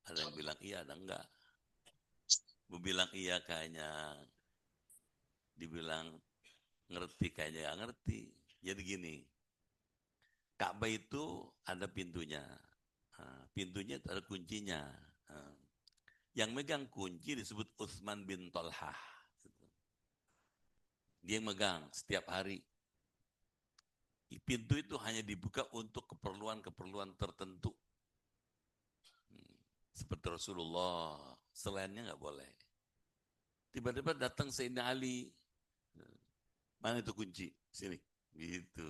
Ada yang bilang iya, ada enggak. Mau bilang iya kayaknya dibilang ngerti, kayaknya nggak ngerti. Jadi gini, Ka'bah itu ada pintunya. Pintunya itu ada kuncinya. Nah, yang megang kunci disebut Utsman bin Tolhah. Dia yang megang setiap hari. Pintu itu hanya dibuka untuk keperluan-keperluan tertentu. Seperti Rasulullah, selainnya nggak boleh. Tiba-tiba datang Sayyidina Ali. Mana itu kunci? Sini. Gitu.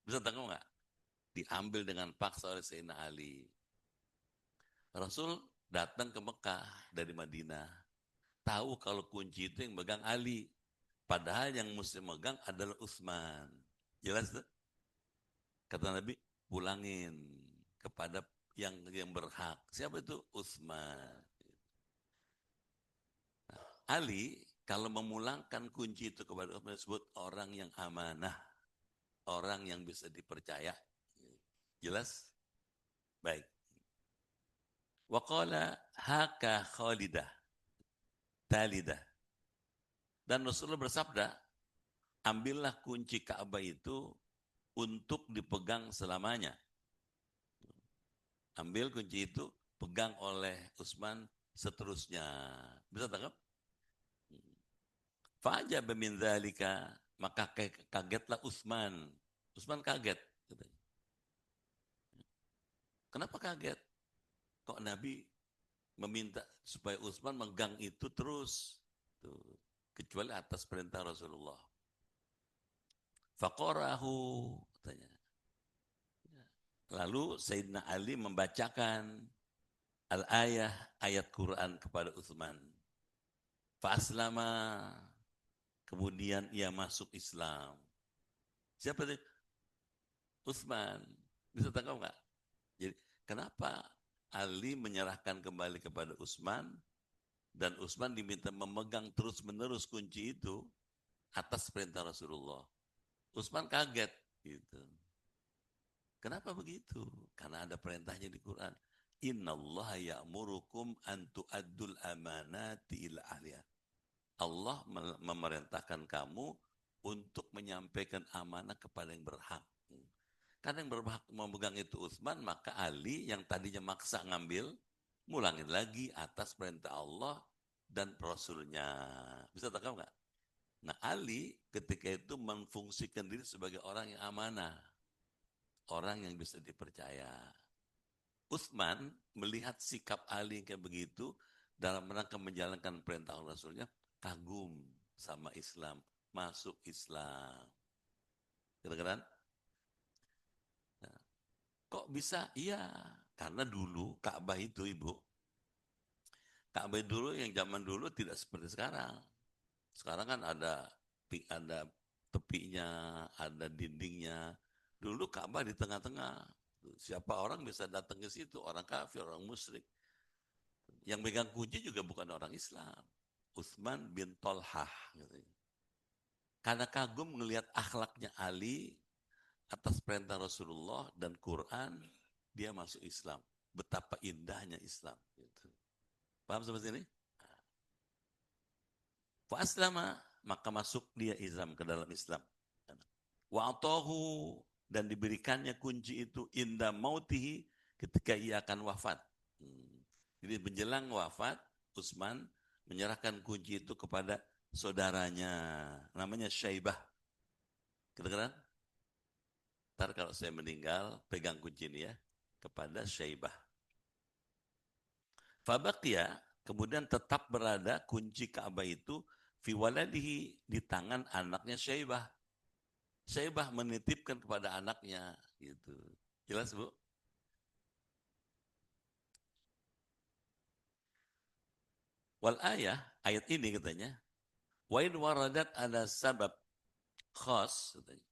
Bisa tangkap nggak? Diambil dengan paksa oleh Sayyidina Ali. Rasul datang ke Mekah dari Madinah. Tahu kalau kunci itu yang megang Ali. Padahal yang mesti megang adalah Utsman. Jelas tuh? Kata Nabi, pulangin kepada yang berhak. Siapa itu? Utsman. Ali kalau memulangkan kunci itu kepada Utsman disebut orang yang amanah, orang yang bisa dipercaya. Jelas? Baik. Waqala haka khalidah, talidah. Dan Rasulullah bersabda, ambillah kunci Ka'bah itu untuk dipegang selamanya. Ambil kunci itu, pegang oleh Utsman seterusnya. Bisa tangkap? Fa'ajab min dzalika, maka kagetlah Utsman. Utsman kaget. Kenapa kaget? Kok Nabi meminta supaya Utsman megang itu terus? Tuh. Kecuali atas perintah Rasulullah. Faqarahu, katanya. Lalu Sayyidina Ali membacakan al-ayah, ayat Quran kepada Utsman. Fa'aslama, kemudian ia masuk Islam. Siapa itu? Utsman. Bisa tangkap nggak? Jadi kenapa Ali menyerahkan kembali kepada Utsman dan Utsman diminta memegang terus-menerus kunci itu atas perintah Rasulullah. Utsman kaget gitu. Kenapa begitu? Karena ada perintahnya di Quran. Innallaha ya'murukum an tu'addul amanati ila ahliha. Allah memerintahkan kamu untuk menyampaikan amanah kepada yang berhak. Karena yang berhak memegang itu Utsman, maka Ali yang tadinya maksa ngambil, mulangin lagi atas perintah Allah dan Rasulnya. Bisa tangkap nggak? Nah Ali ketika itu memfungsikan diri sebagai orang yang amanah, orang yang bisa dipercaya. Utsman melihat sikap Ali yang kayak begitu dalam rangka menjalankan perintah Rasulnya, kagum sama Islam, masuk Islam. Kira-kira? Nah, kok bisa? Iya, karena dulu Ka'bah itu Ibu, Ka'bah dulu yang zaman dulu tidak seperti sekarang. Sekarang kan ada tepinya, ada dindingnya. Dulu Ka'bah di tengah-tengah. Siapa orang bisa datang ke situ, orang kafir, orang musyrik. Yang megang kunci juga bukan orang Islam. Utsman bin Tolhah. Gitu. Karena kagum melihat akhlaknya Ali atas perintah Rasulullah dan Quran, dia masuk Islam. Betapa indahnya Islam. Gitu. Paham seperti ini? Fa'aslama, maka masuk dia Islam ke dalam Islam. Wa'atahu, dan diberikannya kunci itu inda mautihi, ketika ia akan wafat. Jadi menjelang wafat, Utsman menyerahkan kunci itu kepada saudaranya, namanya Syaibah. Kedengeran? Ntar kalau saya meninggal, pegang kunci ini ya, kepada Syaibah. Fabaqiyah, kemudian tetap berada kunci Ka'bah itu fi waladihi, di tangan anaknya Syaibah. Syaibah menitipkan kepada anaknya gitu. Jelas, Bu? Wal ayah, ayat ini katanya, wa in waradat ada sabab khas, katanya.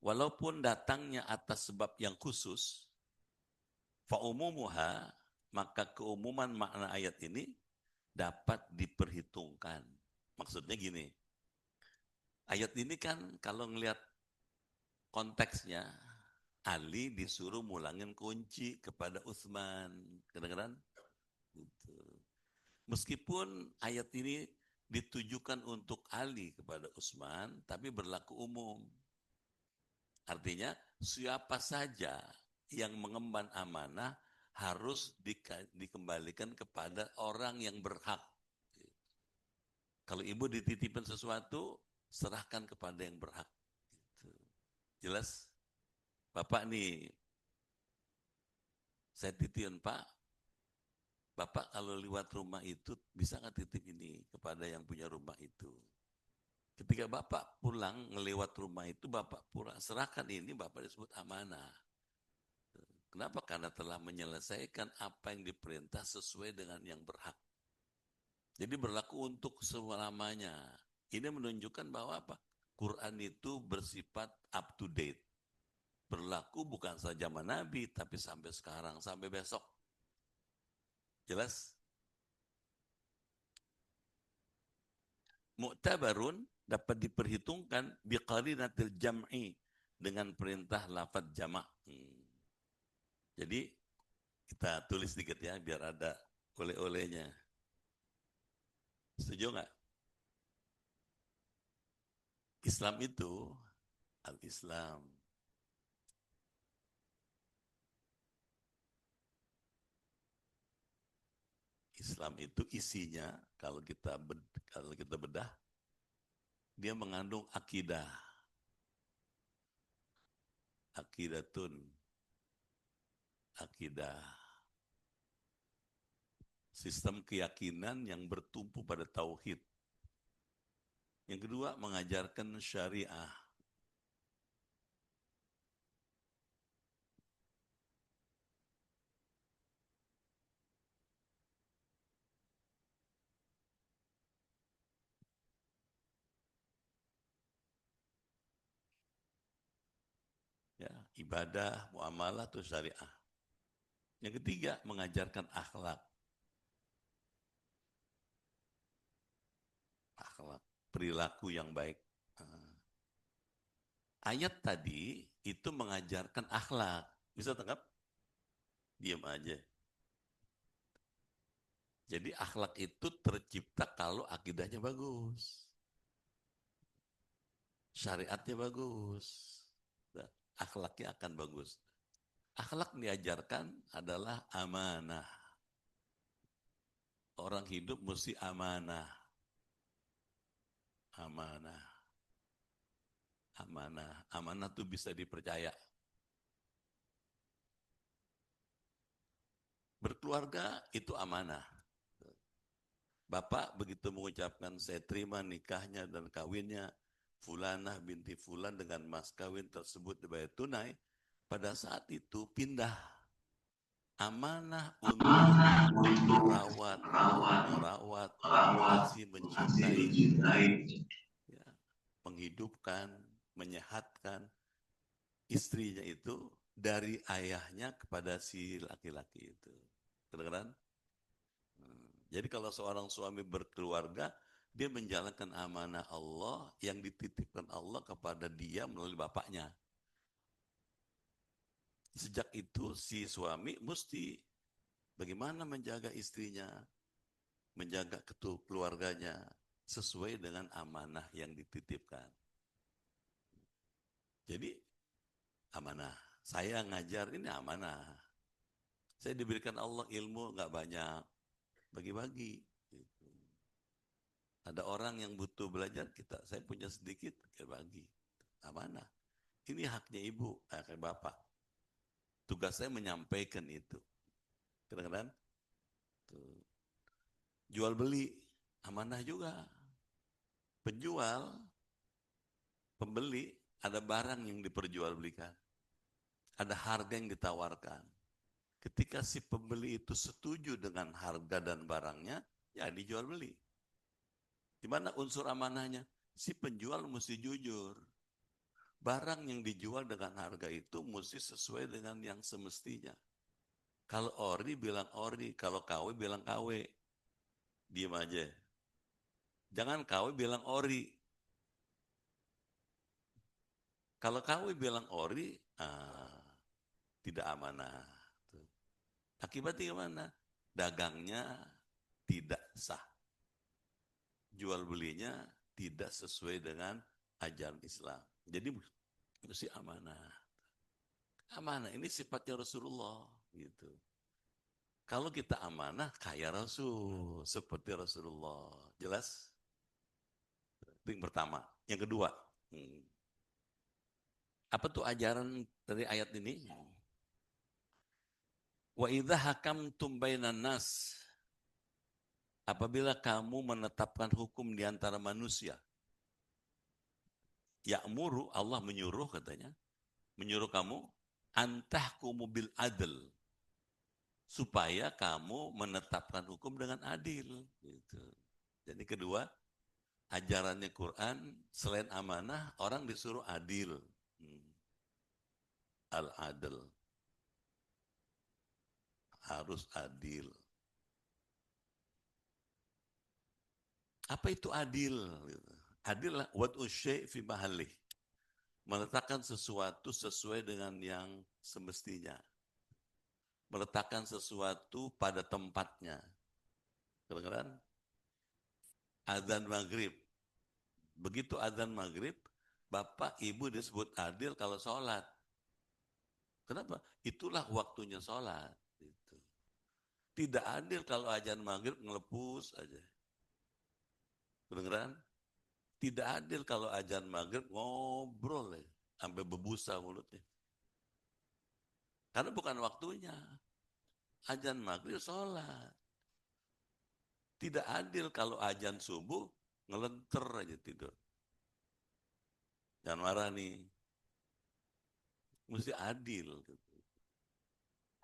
Walaupun datangnya atas sebab yang khusus, fa'umumuha, maka keumuman makna ayat ini dapat diperhitungkan. Maksudnya gini, ayat ini kan kalau ngelihat konteksnya, Ali disuruh mulangin kunci kepada Utsman. Kedengeran? Gitu. Meskipun ayat ini ditujukan untuk Ali kepada Utsman, tapi berlaku umum. Artinya siapa saja yang mengemban amanah harus dikembalikan kepada orang yang berhak. Kalau ibu dititipkan sesuatu, serahkan kepada yang berhak. Gitu. Jelas? Bapak nih, saya titipin Pak, Bapak kalau lewat rumah itu bisa nggak titip ini kepada yang punya rumah itu. Ketika Bapak pulang ngelewat rumah itu, Bapak pulang serahkan ini, Bapak disebut amanah. Kenapa? Karena telah menyelesaikan apa yang diperintah sesuai dengan yang berhak. Jadi berlaku untuk selamanya. Ini menunjukkan bahwa apa? Quran itu bersifat up to date. Berlaku bukan saja zaman Nabi, tapi sampai sekarang, sampai besok. Jelas? Mu'tabarun dapat diperhitungkan biqarinatil jam'i dengan perintah lafaz jamak. Jadi kita tulis sedikit ya biar ada oleh-olehnya. Setuju nggak? Islam itu al-Islam. Islam itu isinya kalau kita bedah dia mengandung akidah. Akidatun. Akidah. Sistem keyakinan yang bertumpu pada tauhid. Yang kedua, mengajarkan syariah. Ya, ibadah, muamalah atau syariah. Yang ketiga, mengajarkan akhlak. Akhlak, perilaku yang baik. Ayat tadi itu mengajarkan akhlak. Bisa tangkap? Diam aja. Jadi akhlak itu tercipta kalau akidahnya bagus. Syariatnya bagus. Nah, akhlaknya akan bagus. Akhlak diajarkan adalah amanah. Orang hidup mesti amanah. Amanah. Amanah. Amanah itu bisa dipercaya. Berkeluarga itu amanah. Bapak begitu mengucapkan saya terima nikahnya dan kawinnya Fulanah binti Fulan dengan mas kawin tersebut dibayar tunai, pada saat itu pindah amanah untuk merawat, masih mencintai, ya, menghidupkan, menyehatkan istrinya itu dari ayahnya kepada si laki-laki itu. Kedengeran? Jadi kalau seorang suami berkeluarga, dia menjalankan amanah Allah yang dititipkan Allah kepada dia melalui bapaknya. Sejak itu si suami mesti bagaimana menjaga istrinya, menjaga keluarganya sesuai dengan amanah yang dititipkan. Jadi amanah. Saya ngajar ini amanah. Saya diberikan Allah ilmu nggak banyak, bagi-bagi. Gitu. Ada orang yang butuh belajar saya punya sedikit, kita bagi. Amanah. Ini haknya ibu, haknya bapak. Tugas saya menyampaikan itu. Kadang-kadang jual beli, amanah juga. Penjual, pembeli, ada barang yang diperjualbelikan. Ada harga yang ditawarkan. Ketika si pembeli itu setuju dengan harga dan barangnya, ya dijual beli. Di mana unsur amanahnya? Si penjual mesti jujur. Barang yang dijual dengan harga itu mesti sesuai dengan yang semestinya. Kalau ori bilang ori, kalau KW bilang KW. Diam aja. Jangan KW bilang ori. Kalau KW bilang ori, tidak amanah. Akibatnya gimana? Dagangnya tidak sah. Jual belinya tidak sesuai dengan ajaran Islam. Jadi mesti amanah. Amanah ini sifatnya Rasulullah gitu. Kalau kita amanah kayak Rasul, seperti Rasulullah. Jelas? Itu yang pertama. Yang kedua, apa tuh ajaran dari ayat ini? Wa idza hakamtum bainan nas, apabila kamu menetapkan hukum di antara manusia. Ya'muru, Allah menyuruh katanya, menyuruh kamu antahkumu bil adl, supaya kamu menetapkan hukum dengan adil gitu. Jadi kedua, ajarannya Quran selain amanah, orang disuruh adil. Al-adl, harus adil. Apa itu adil? Adil lah wad'u syai' fi mahallih. Meletakkan sesuatu sesuai dengan yang semestinya. Meletakkan sesuatu pada tempatnya. Kedengeran? Adzan maghrib. Begitu adzan maghrib, bapak ibu disebut adil kalau sholat. Kenapa? Itulah waktunya sholat. Gitu. Tidak adil kalau adzan maghrib ngelepus aja. Kedengeran? Tidak adil kalau adzan maghrib ngobrol ya, sampai berbusa mulutnya. Karena bukan waktunya. Adzan maghrib sholat. Tidak adil kalau adzan subuh ngelenter aja tidur. Jangan marah nih. Mesti adil. Gitu.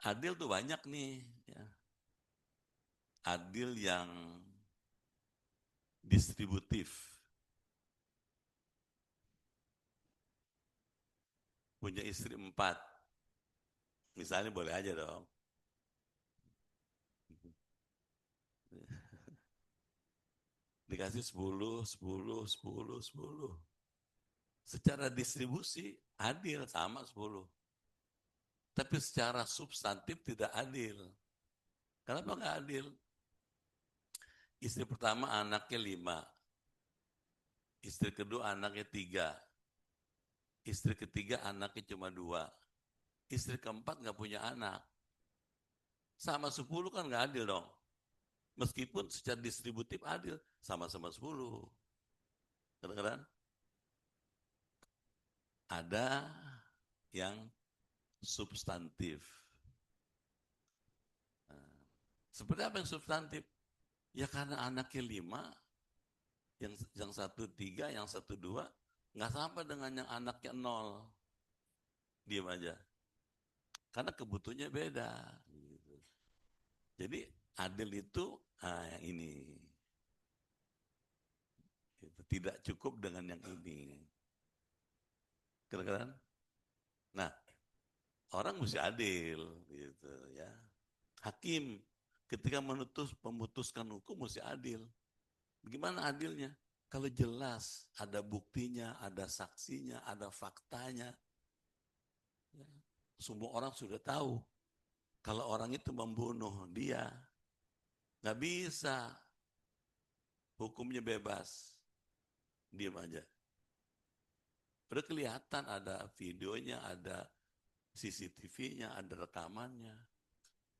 Adil tuh banyak nih. Ya. Adil yang distributif. Punya istri 4. Misalnya boleh aja dong. Dikasih 10, 10, 10, 10. Secara distribusi adil sama 10. Tapi secara substantif tidak adil. Kenapa nggak adil? Istri pertama anaknya 5. Istri kedua anaknya 3. Istri ketiga anaknya cuma 2. Istri keempat nggak punya anak. Sama 10 kan nggak adil dong. Meskipun secara distributif adil, sama-sama 10. Kadang-kadang ada yang substantif. Nah, seperti apa yang substantif? Ya karena anaknya 5, yang satu 3, yang satu 2, nggak sama dengan yang anaknya 0. Diam aja. Karena kebutuhannya beda. Gitu. Jadi adil itu yang ini. Itu tidak cukup dengan yang ini. Kira-kira. Nah, orang mesti adil, gitu ya. Hakim ketika memutuskan hukum mesti adil. Bagaimana adilnya? Kalau jelas ada buktinya, ada saksinya, ada faktanya, ya, semua orang sudah tahu. Kalau orang itu membunuh dia, nggak bisa hukumnya bebas, diam aja. Udah kelihatan ada videonya, ada CCTV-nya, ada rekamannya.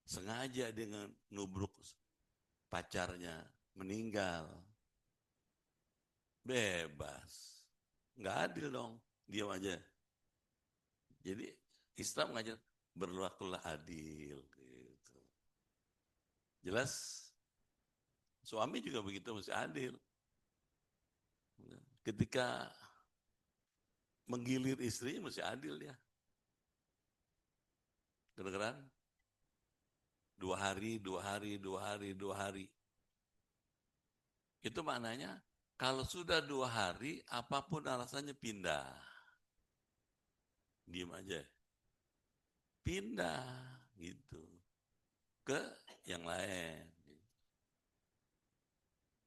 Sengaja dengan nubruk pacarnya meninggal. Bebas. Nggak adil dong. Diam aja. Jadi Islam ngajar berlakulah adil. Gitu. Jelas? Suami juga begitu mesti adil. Ketika menggilir istrinya mesti adil ya. Kedengeran? 2 hari, 2 hari, 2 hari, 2 hari. Itu maknanya kalau sudah 2 hari, apapun alasannya pindah. Diam aja. Pindah gitu. Ke yang lain.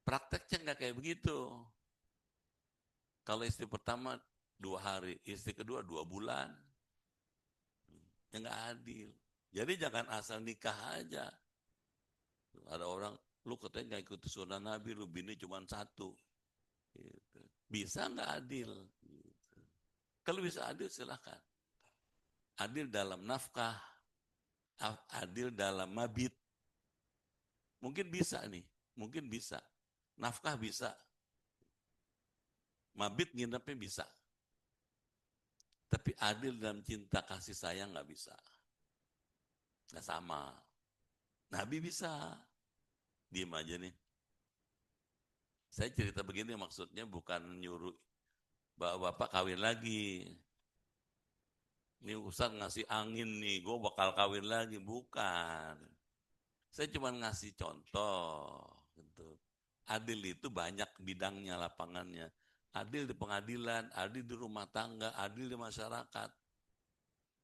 Prakteknya nggak kayak begitu. Kalau istri pertama 2 hari, istri kedua 2 bulan. yang nggak adil. Jadi jangan asal nikah aja. Ada orang, lu katanya nggak ikut sunnah Nabi, lu bini cuma satu. Gitu. Bisa nggak adil? Gitu. Kalau bisa adil silahkan. Adil dalam nafkah, adil dalam mabit. Mungkin bisa nih, mungkin bisa. Nafkah bisa, mabit nginepnya bisa. Tapi adil dalam cinta kasih sayang nggak bisa. Nggak sama. Nabi bisa. Diem aja nih. Saya cerita begini maksudnya bukan nyuruh bapak kawin lagi. Ini Ustaz ngasih angin nih, gue bakal kawin lagi. Bukan. Saya cuma ngasih contoh. Gitu. Adil itu banyak bidangnya, lapangannya. Adil di pengadilan, adil di rumah tangga, adil di masyarakat.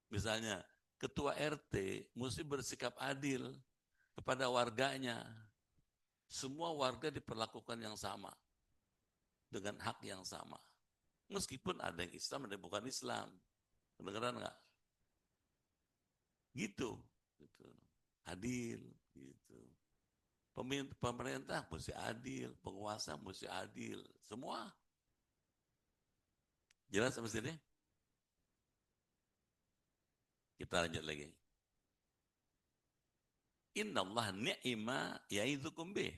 Misalnya, ketua RT mesti bersikap adil kepada warganya. Semua warga diperlakukan yang sama. Dengan hak yang sama. Meskipun ada yang Islam, ada yang bukan Islam. Kedengeran nggak? Gitu. Gitu. Adil. Gitu. Pemerintah mesti adil. Penguasa mesti adil. Semua. Jelas sampai sini? Kita lanjut lagi. Innallaha ni'ma ya'idzukum bih.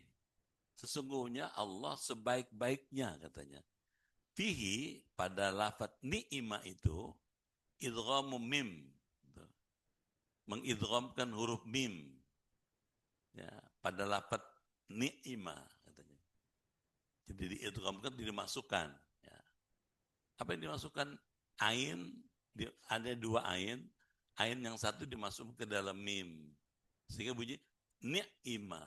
Sesungguhnya Allah sebaik-baiknya katanya. Fihi pada lafaz ni'ma itu idghamu mim. Mengidghamkan huruf mim. Ya, pada lafaz ni'ma katanya. Jadi diidghamkan dimasukkan. Ya. Apa yang dimasukkan? Ain, ada dua ain. Ain yang satu dimasukkan ke dalam mim. Sehingga bunyi ni'ma.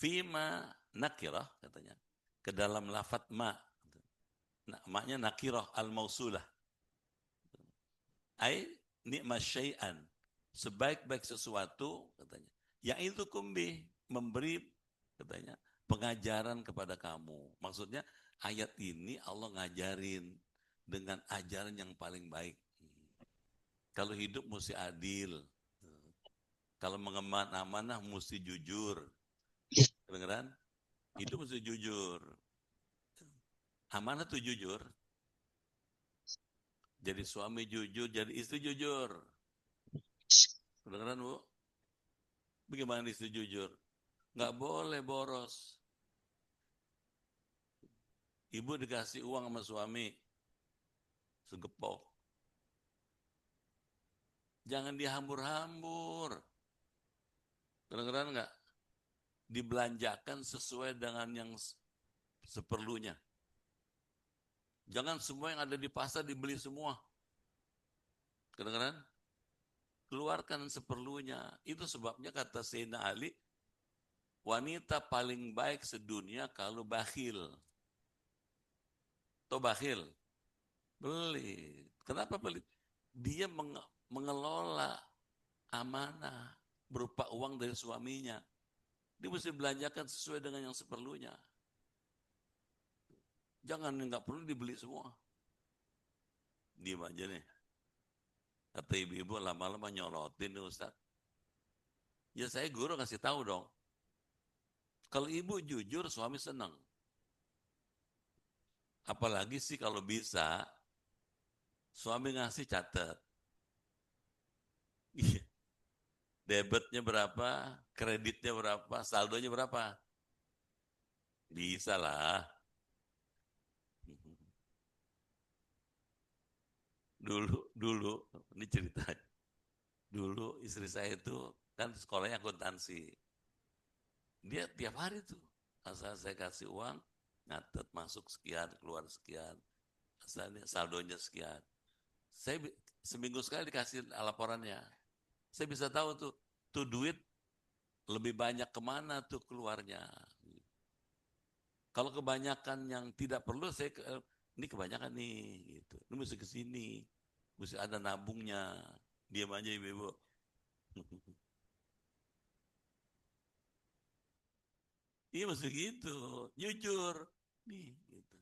Fima nakirah katanya. Ke dalam lafaz ma. Nah, maknya nakirah al-mausulah. Ai ni'ma syai'an. Sebaik-baik sesuatu katanya. Yang itu kumbi memberi katanya pengajaran kepada kamu. Maksudnya ayat ini Allah ngajarin dengan ajaran yang paling baik. Kalau hidup mesti adil. Kalau mengemban amanah mesti jujur. Kedengeran? Hidup mesti jujur. Amanah tuh jujur. Jadi suami jujur, jadi istri jujur. Kedengeran Bu? Bagaimana istri jujur? Nggak boleh boros. Ibu dikasih uang sama suami, segepok. Jangan dihambur-hambur. Kedengeran nggak? Dibelanjakan sesuai dengan yang seperlunya. Jangan semua yang ada di pasar dibeli semua. Kedengeran? Keluarkan seperlunya. Itu sebabnya kata Sayyidina Ali, wanita paling baik sedunia kalau bakhil. Atau bakhil? Beli. Kenapa beli? Dia mengelola amanah berupa uang dari suaminya. Dia mesti belanjakan sesuai dengan yang seperlunya. Jangan nggak perlu dibeli semua. Diam aja nih. Kata ibu-ibu lama-lama nyorotin nih Ustaz. Ya saya guru kasih tahu dong. Kalau ibu jujur suami senang. Apalagi sih kalau bisa suami ngasih catat. Iya. Debitnya berapa, kreditnya berapa, saldonya berapa. Bisa lah. Dulu, ini ceritanya. Dulu istri saya itu kan sekolahnya akuntansi. Dia tiap hari tuh, asal saya kasih uang, nyatet masuk sekian, keluar sekian, asalnya saldonya sekian. Saya seminggu sekali dikasih laporannya. Saya bisa tahu tuh duit lebih banyak kemana tuh keluarnya. Kalau kebanyakan yang tidak perlu, ini kebanyakan nih, gitu. Ini mesti ke sini, mesti ada nabungnya. Diam aja ibu-ibu. Iya mesti gitu, jujur. Nih, gitu.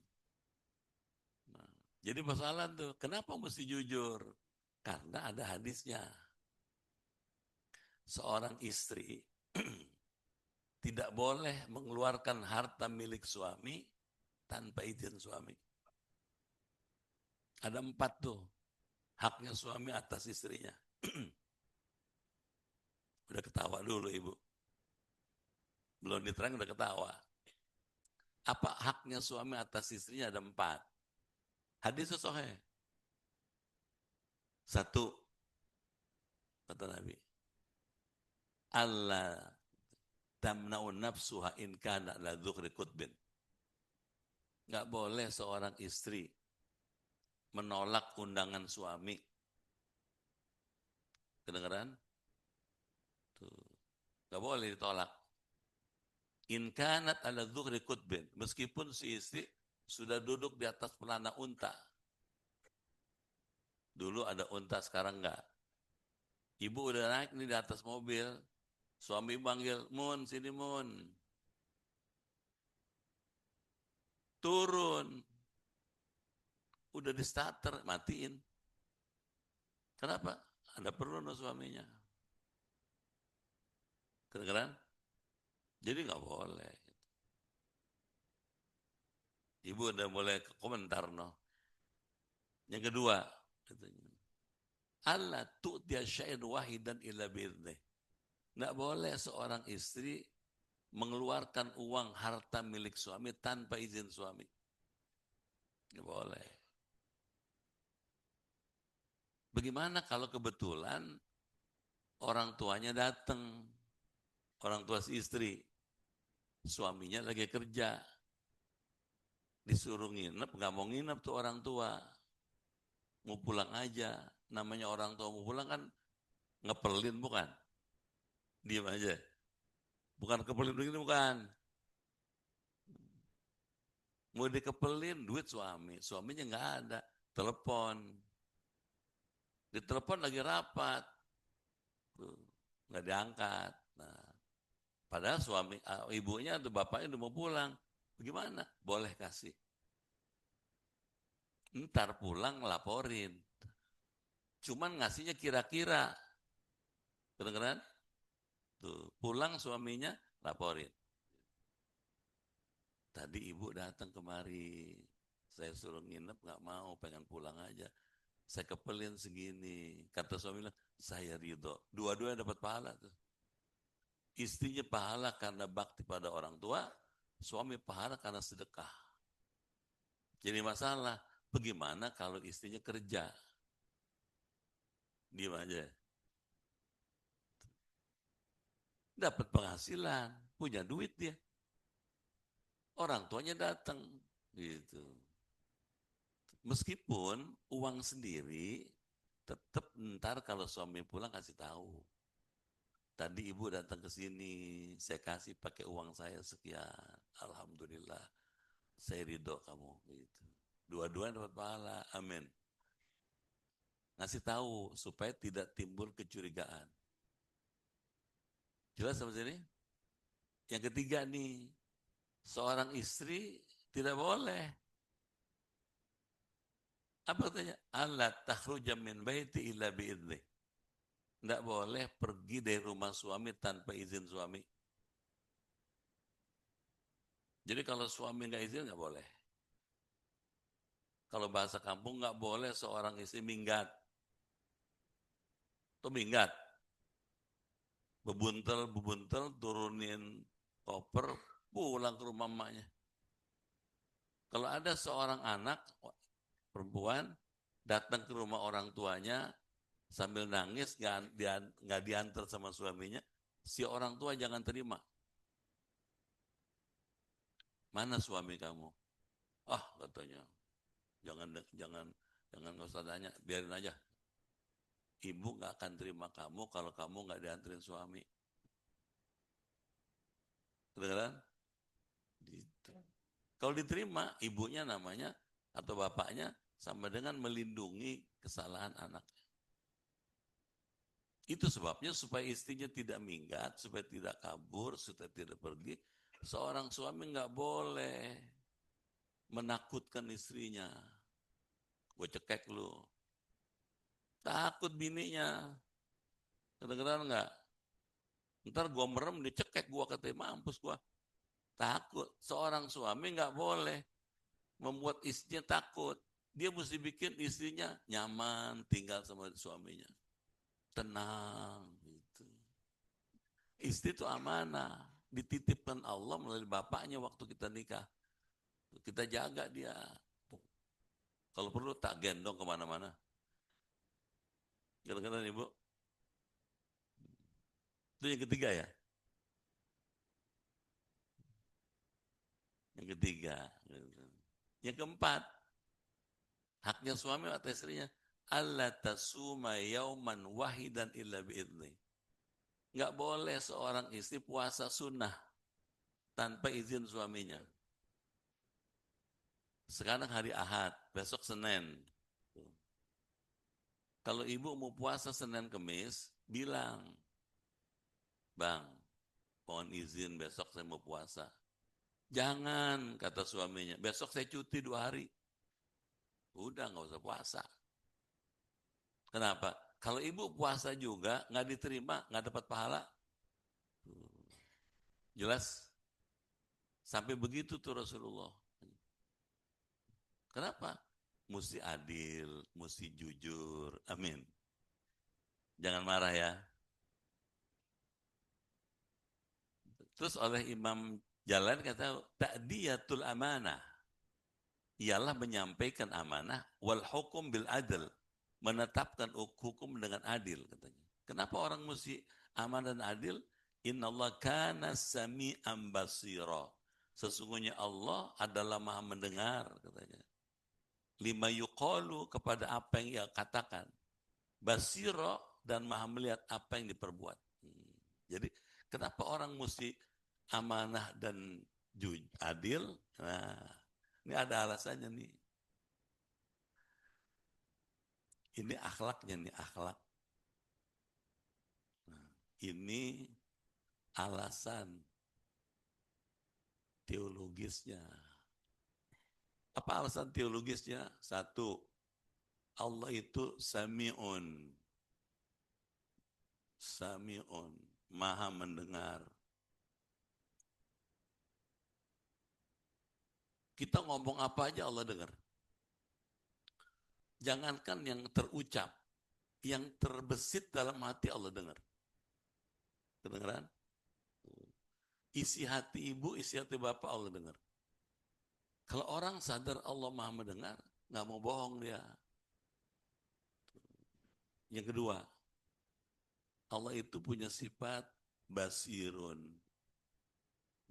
Nah, jadi masalah tuh, kenapa mesti jujur? Karena ada hadisnya. Seorang istri tidak boleh mengeluarkan harta milik suami tanpa izin suami. Ada 4 tuh haknya suami atas istrinya. Udah ketawa dulu ibu. Belum diterang udah ketawa. Apa haknya suami atas istrinya? Ada 4. Hadis sahih. 1, kata Nabi, Allah tamna'un nafsuha in kana la dzukri kutbin. Nggak boleh seorang istri menolak undangan suami. Kedengeran? Tuh. Nggak boleh ditolak. In kanat ala dzukri kutbin. Meskipun si istri sudah duduk di atas pelana unta. Dulu ada unta, sekarang enggak. Ibu udah naik nih di atas mobil. Suami panggil, Mun, sini Mun. Turun. Udah di starter, matiin. Kenapa? Ada perlu no suaminya. Kedengeran? Jadi nggak boleh. Ibu udah mulai komentar no. Yang kedua, Allah tu'tiya syai'an wahidan illa bi'idnih. Nggak boleh seorang istri mengeluarkan uang harta milik suami tanpa izin suami. Nggak boleh. Bagaimana kalau kebetulan orang tuanya datang, orang tua si istri, suaminya lagi kerja, disuruh nginep, nggak mau nginep tuh orang tua, mau pulang aja. Namanya orang tua mau pulang kan ngepelin bukan? Diam aja. Bukan kepelin begini bukan. Mau dikepelin duit suami, suaminya nggak ada, telepon. Ditelepon lagi rapat, tuh, nggak diangkat. Nah, padahal suami, ibunya atau bapaknya udah mau pulang. Bagaimana? Boleh kasih. Ntar pulang laporin. Cuman ngasihnya kira-kira. Kedengeran? Tuh, pulang suaminya laporin. Tadi ibu datang kemari, saya suruh nginep nggak mau, pengen pulang aja. Saya kepelin segini. Kata suami bilang, saya ridho. Dua-duanya dapat pahala tuh. Istrinya pahala karena bakti pada orang tua, suami pahala karena sedekah. Jadi masalah, bagaimana kalau istrinya kerja? Diam aja. Dapat penghasilan, punya duit dia. Orang tuanya datang, gitu. Meskipun uang sendiri, tetap ntar kalau suami pulang kasih tahu. Tadi ibu datang ke sini, saya kasih pakai uang saya sekian. Alhamdulillah, saya ridho kamu. Gitu. Dua-duanya dapat pahala, amin. Ngasih tahu supaya tidak timbul kecurigaan. Jelas sampai sini? Yang ketiga nih, seorang istri tidak boleh. Apa katanya? Allah takhruja min baiti illa bi'idnih. Tidak boleh pergi dari rumah suami tanpa izin suami. Jadi kalau suami nggak izin nggak boleh. Kalau bahasa kampung nggak boleh seorang istri minggat. Tuh minggat. Bebuntel, turunin koper, pulang ke rumah emaknya. Kalau ada seorang anak perempuan datang ke rumah orang tuanya sambil nangis, nggak diantar sama suaminya, si orang tua jangan terima. Mana suami kamu? Ah, katanya, jangan jangan jangan nggak usah tanya, biarin aja. Ibu nggak akan terima kamu kalau kamu nggak dianterin suami. Kedengeran? Gitu. Kalau diterima, ibunya namanya atau bapaknya sama dengan melindungi kesalahan anak. Itu sebabnya supaya istrinya tidak minggat, supaya tidak kabur, supaya tidak pergi. Seorang suami nggak boleh menakutkan istrinya. Gue cekek lu. Takut bininya. Kedengeran nggak? Ntar gua merem, dicekek gua, katanya mampus gua. Takut. Seorang suami nggak boleh membuat istrinya takut. Dia mesti bikin istrinya nyaman tinggal sama suaminya. Tenang gitu. Istri itu amanah, dititipkan Allah melalui bapaknya waktu kita nikah. Kita jaga dia. Kalau perlu tak gendong kemana-mana. Kadang-kadang ibu. Itu yang ketiga ya. Yang ketiga. Yang keempat, haknya suami atas istrinya, alla tasuma yauman wahidan illa biidni. Nggak boleh seorang istri puasa sunnah tanpa izin suaminya. Sekarang hari Ahad, besok Senin. Kalau ibu mau puasa Senin Kemis, bilang, Bang, mohon izin besok saya mau puasa. Jangan, kata suaminya, besok saya cuti 2 hari. Udah, nggak usah puasa. Kenapa? Kalau ibu puasa juga, nggak diterima, nggak dapat pahala. Jelas? Sampai begitu tuh Rasulullah. Kenapa? Mesti adil, mesti jujur. Amin. Jangan marah ya. Terus oleh Imam Jalan kata, ta'diyatul amanah. Ialah menyampaikan amanah, wal hukum bil adil. Menetapkan hukum dengan adil, katanya. Kenapa orang mesti amanah dan adil? Inna Allah kana sami'an basira. Sesungguhnya Allah adalah maha mendengar, katanya. Lima yuqalu, kepada apa yang ia katakan. Basiro, dan maha melihat apa yang diperbuat. Jadi kenapa orang mesti amanah dan adil? Nah, ini ada alasannya nih. Ini akhlaknya nih, akhlak. Nah, ini alasan teologisnya. Apa alasan teologisnya? Satu, Allah itu sami'un. Sami'un, maha mendengar. Kita ngomong apa aja Allah dengar. Jangankan yang terucap, yang terbesit dalam hati Allah dengar. Kedengeran? Isi hati ibu, isi hati bapak Allah dengar. Kalau orang sadar Allah maha mendengar, nggak mau bohong dia. Yang kedua, Allah itu punya sifat basirun,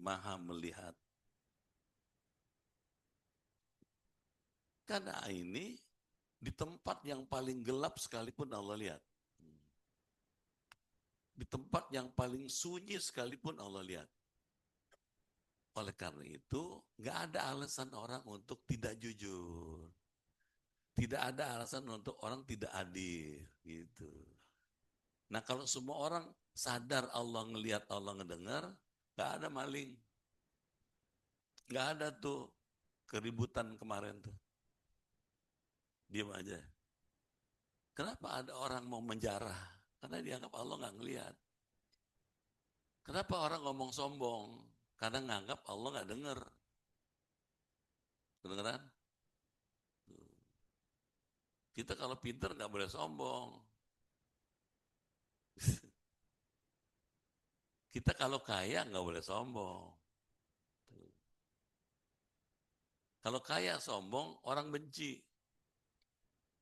maha melihat. Karena ini di tempat yang paling gelap sekalipun Allah lihat. Di tempat yang paling sunyi sekalipun Allah lihat. Oleh karena itu, nggak ada alasan orang untuk tidak jujur. Tidak ada alasan untuk orang tidak adil. Gitu. Nah kalau semua orang sadar Allah ngelihat, Allah ngedengar, nggak ada maling. Nggak ada tuh keributan kemarin tuh. Diam aja. Kenapa ada orang mau menjarah? Karena dianggap Allah nggak ngelihat. Kenapa orang ngomong sombong? Karena nganggap Allah nggak dengar. Kedengeran? Kita kalau pinter nggak boleh sombong. Kita kalau kaya nggak boleh sombong. Kalau kaya sombong, orang benci.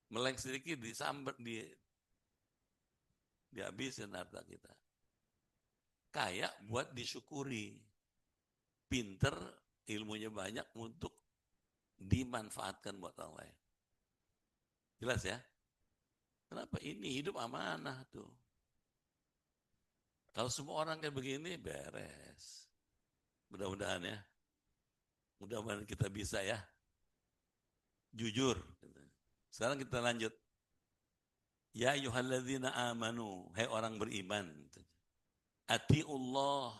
Melek sedikit disamber, dihabisin harta kita. Kaya buat disyukuri. Pinter, ilmunya banyak untuk dimanfaatkan buat orang lain. Jelas ya? Kenapa? Ini hidup amanah tuh. Kalau semua orang kayak begini, beres. Mudah-mudahan ya. Mudah-mudahan kita bisa ya. Jujur. Sekarang kita lanjut. Ya ayyuhalladzina amanu. Hai orang beriman. Atiullah.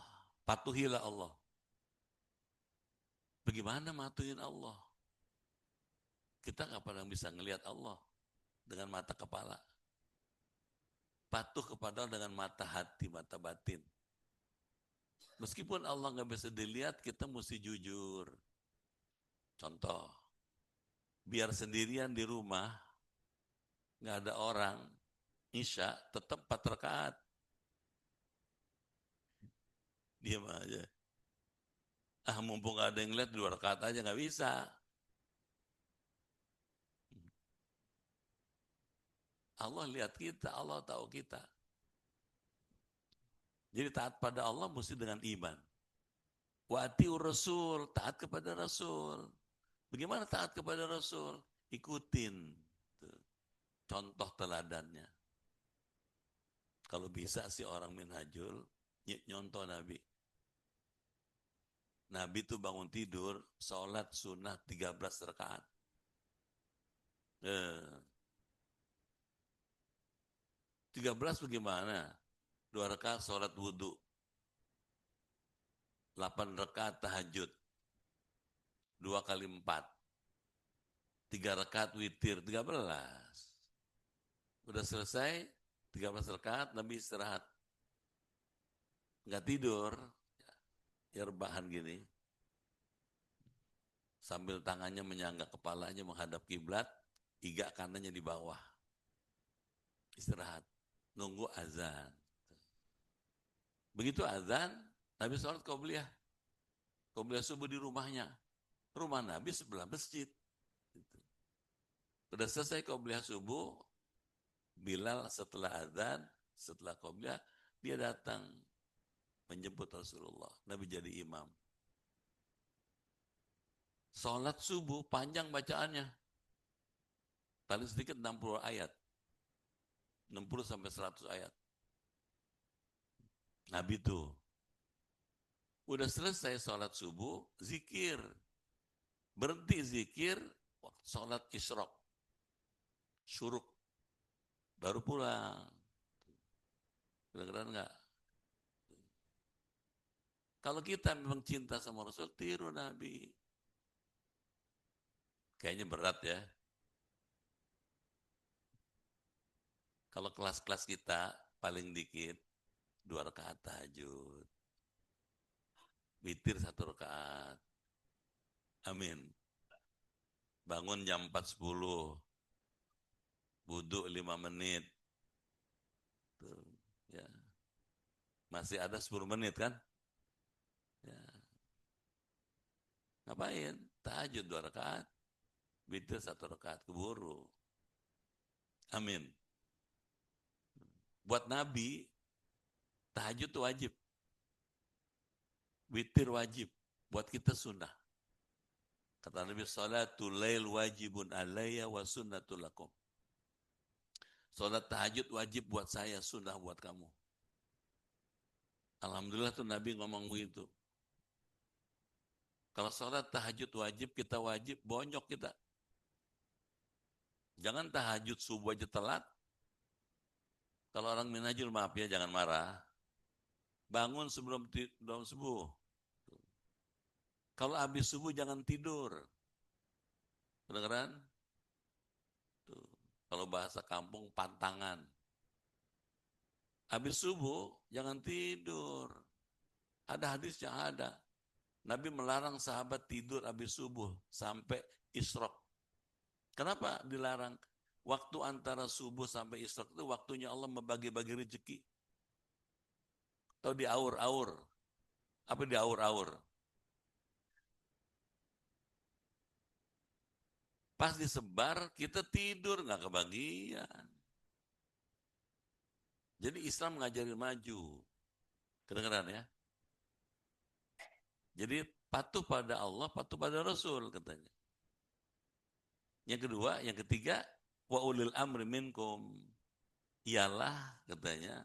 Patuhilah Allah. Bagaimana matuhin Allah? Kita nggak pernah bisa ngelihat Allah dengan mata kepala. patuh kepada Allah dengan mata hati, mata batin. Meskipun Allah nggak bisa dilihat, kita mesti jujur. Contoh, biar sendirian di rumah, nggak ada orang, Isya tetap 4 rakaat. Diam aja. Mumpung gak ada yang lihat 2 rakaat aja nggak bisa. Allah lihat kita, Allah tahu kita. Jadi taat pada Allah mesti dengan iman. Wa atiu Rasul, taat kepada Rasul. Bagaimana taat kepada Rasul? Ikutin contoh teladannya. Kalau bisa sih orang minhajul, nyontoh Nabi. Nabi tuh bangun tidur, sholat sunnah 13 rakaat. 13 bagaimana? 2 rakaat sholat wudhu. 8 rakaat tahajud. 2 kali 4. 3 rakaat witir, 13. Udah selesai, 13 rakaat, Nabi istirahat. Nggak tidur, ya rebahan gini. Sambil tangannya menyangga kepalanya menghadap kiblat, iga kanannya di bawah. Istirahat, nunggu azan. Begitu azan, Nabi sholat qobliyah. Qobliyah subuh di rumahnya. Rumah Nabi sebelah masjid. Udah selesai qobliyah subuh, Bilal setelah azan, setelah qobliyah, dia datang menjemput Rasulullah. Nabi jadi imam. Sholat subuh panjang bacaannya. Paling sedikit 60 ayat. 60 sampai 100 ayat. Nabi tuh. Udah selesai sholat subuh, zikir. Berhenti zikir, sholat isyraq. Syuruk. Baru pulang. Kedengeran nggak? Kalau kita memang cinta sama Rasul, tiru Nabi. Kayaknya berat ya. Kalau kelas-kelas kita paling dikit 2 rakaat tahajud. Witir 1 rakaat. Amin. Bangun jam 4.10. Wudhu 5 menit. Tuh, ya. Masih ada 10 menit kan? Ya. Ngapain? Tahajud 2 rakaat. Witir 1 rakaat. Keburu. Amin. Buat Nabi, tahajud itu wajib. Witir wajib. Buat kita sunnah. Kata Nabi, salatul lail wajibun alayya wa sunnatul lakum. Salat tahajud wajib buat saya, sunnah buat kamu. Alhamdulillah tuh Nabi ngomong begitu. Kalau salat tahajud wajib, kita wajib, bonyok kita. Jangan tahajud subuh aja telat. Kalau orang minhajul, maaf ya, jangan marah. Bangun sebelum subuh. Kalau habis subuh jangan tidur. Kedengeran? Tuh. Kalau bahasa kampung, pantangan. Habis subuh jangan tidur. Ada hadis yang ada. Nabi melarang sahabat tidur habis subuh sampai isyraq. Kenapa dilarang? Waktu antara subuh sampai isyraq itu waktunya Allah membagi-bagi rezeki. Atau di aur-aur. Apa di aur-aur? Pas disebar, kita tidur, nggak kebagian. Jadi Islam ngajarin maju. Kedengeran ya? Jadi patuh pada Allah, patuh pada Rasul katanya. Yang kedua, yang ketiga, wa ulil amri minkum. Ialah katanya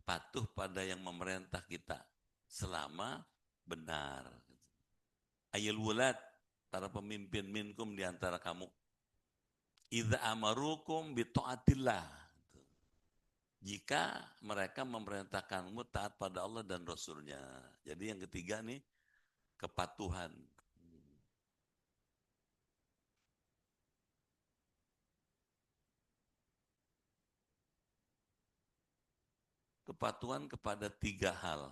patuh pada yang memerintah kita selama benar. Ayul wulad, para pemimpin minkum di antara kamu. Idza amarukum bi taatillah. Jika mereka memerintahkanmu taat pada Allah dan Rasulnya. Jadi yang ketiga nih, kepatuhan. berpatuhan kepada 3 hal.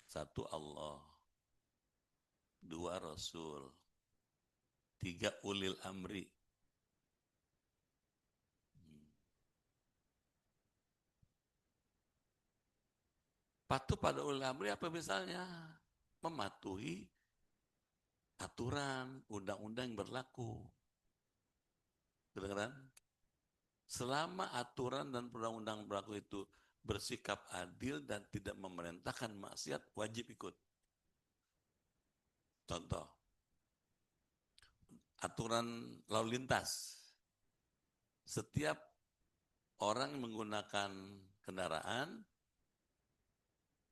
1 Allah, 2 Rasul, 3 ulil amri. Patuh pada ulil amri apa misalnya? Mematuhi aturan, undang-undang yang berlaku. Kedengeran? Selama aturan dan undang-undang berlaku itu bersikap adil dan tidak memerintahkan maksiat, wajib ikut. Contoh, aturan lalu lintas. Setiap orang menggunakan kendaraan,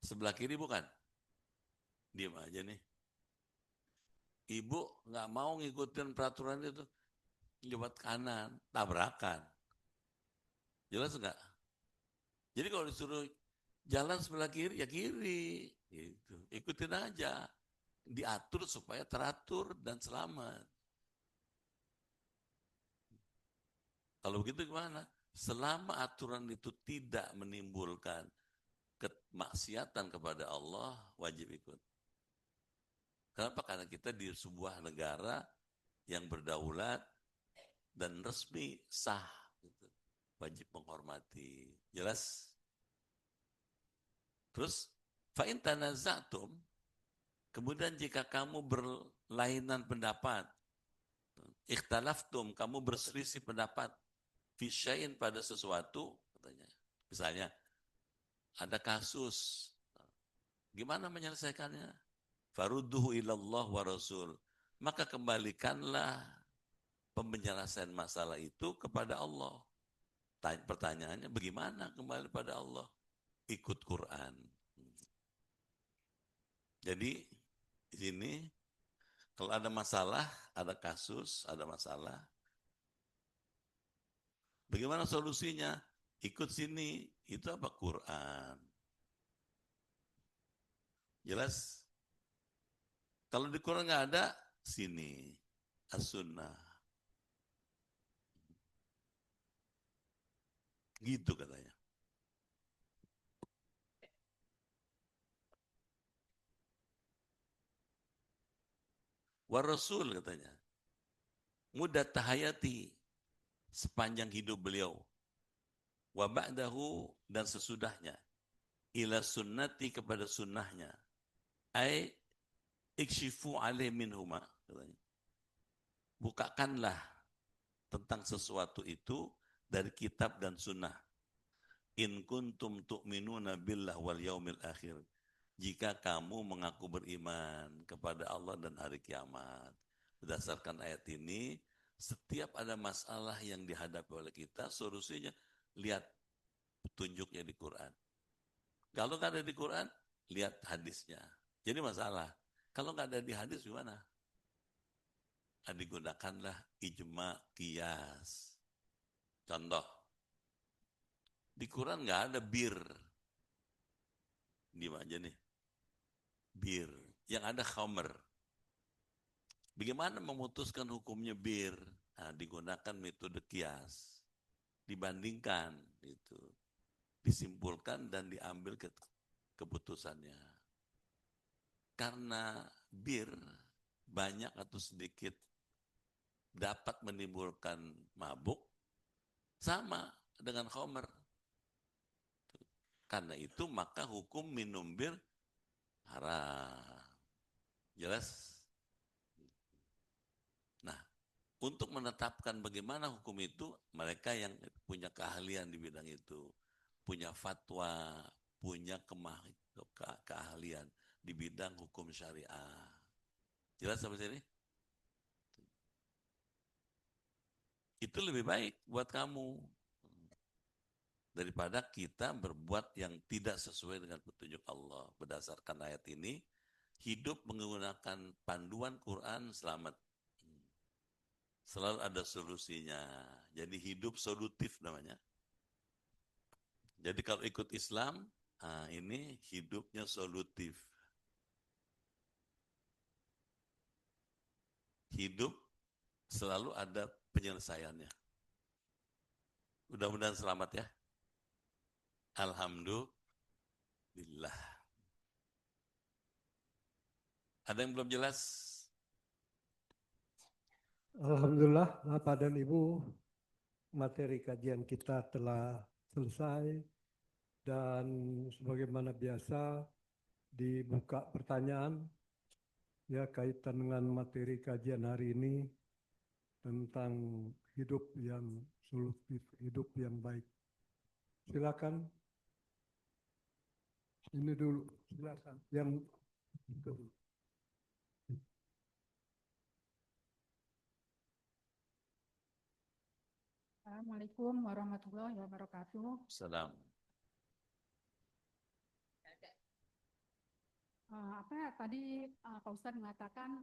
sebelah kiri bukan? Diam aja nih. Ibu nggak mau ngikutin peraturan itu, lewat kanan, tabrakan. Jelas nggak? Jadi kalau disuruh jalan sebelah kiri, ya kiri. Gitu. Ikutin aja. Diatur supaya teratur dan selamat. Kalau begitu gimana? Selama aturan itu tidak menimbulkan kemaksiatan kepada Allah, wajib ikut. Kenapa? Karena kita di sebuah negara yang berdaulat dan resmi, sah. Gitu. Wajib menghormati. Jelas? Terus, fa'in tanazatum, kemudian jika kamu berlainan pendapat, ikhtalaftum, kamu berselisih pendapat, fisyain pada sesuatu, katanya. Misalnya, ada kasus, gimana menyelesaikannya? Farudduhu ilallah wa rasul. Maka kembalikanlah penyelesaian masalah itu kepada Allah. Pertanyaannya, bagaimana kembali pada Allah? Ikut Quran. Jadi, di sini, kalau ada masalah, ada kasus, ada masalah, bagaimana solusinya? Ikut sini, itu apa? Quran. Jelas? Kalau di Quran nggak ada, sini. As-sunnah. Gitu katanya. Wa Rasul katanya. Mudah tahayati sepanjang hidup beliau. Wa ba'dahu dan sesudahnya. Ila sunnati kepada sunnahnya. Ay ikshifu alaih minhuma. Katanya. Bukakanlah tentang sesuatu itu dari kitab dan sunnah. In kuntum tu'minuna billah wal yaumil akhir. Jika kamu mengaku beriman kepada Allah dan hari kiamat. Berdasarkan ayat ini, setiap ada masalah yang dihadapi oleh kita, solusinya lihat petunjuknya di Quran. Kalau nggak ada di Quran, lihat hadisnya. Jadi masalah. Kalau nggak ada di hadis gimana? Digunakanlah ijma qiyas. Contoh, di Quran nggak ada bir. Di aja nih. Bir. Yang ada khamr. Bagaimana memutuskan hukumnya bir? Nah, digunakan metode kias. Dibandingkan itu. Disimpulkan dan diambil keputusannya. Karena bir banyak atau sedikit dapat menimbulkan mabuk sama dengan khamr. Karena itu maka hukum minum bir haram. Jelas? Nah, untuk menetapkan bagaimana hukum itu, mereka yang punya keahlian di bidang itu, punya fatwa, punya keahlian di bidang hukum syariah. Jelas sampai sini? Itu lebih baik buat kamu daripada kita berbuat yang tidak sesuai dengan petunjuk Allah. Berdasarkan ayat ini, hidup menggunakan panduan Quran selamat. Selalu ada solusinya. Jadi hidup solutif namanya. Jadi kalau ikut Islam, ini hidupnya solutif. Hidup selalu ada penyelesaiannya. Mudah-mudahan selamat ya. Alhamdulillah. Ada yang belum jelas? Alhamdulillah, Bapak dan Ibu, materi kajian kita telah selesai dan sebagaimana biasa dibuka pertanyaan ya kaitan dengan materi kajian hari ini tentang hidup yang solutif, hidup yang baik. Silakan. Ini dulu, silakan. Yang itu. Assalamualaikum warahmatullahi wabarakatuh. Salam. Tadi Pak Ustadz mengatakan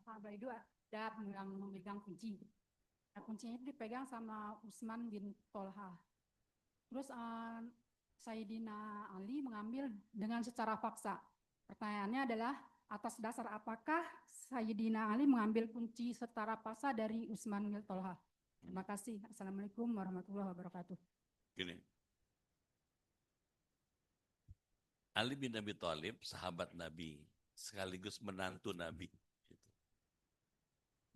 sahabat itu ada yang memegang kunci. Nah, kuncinya itu dipegang sama Utsman bin Tolha. Terus Sayyidina Ali mengambil dengan secara paksa. Pertanyaannya adalah atas dasar apakah Sayyidina Ali mengambil kunci secara paksa dari Utsman bin Tolha? Terima kasih. Assalamualaikum warahmatullahi wabarakatuh. Gini. Ali bin Abi Thalib, sahabat Nabi, sekaligus menantu Nabi.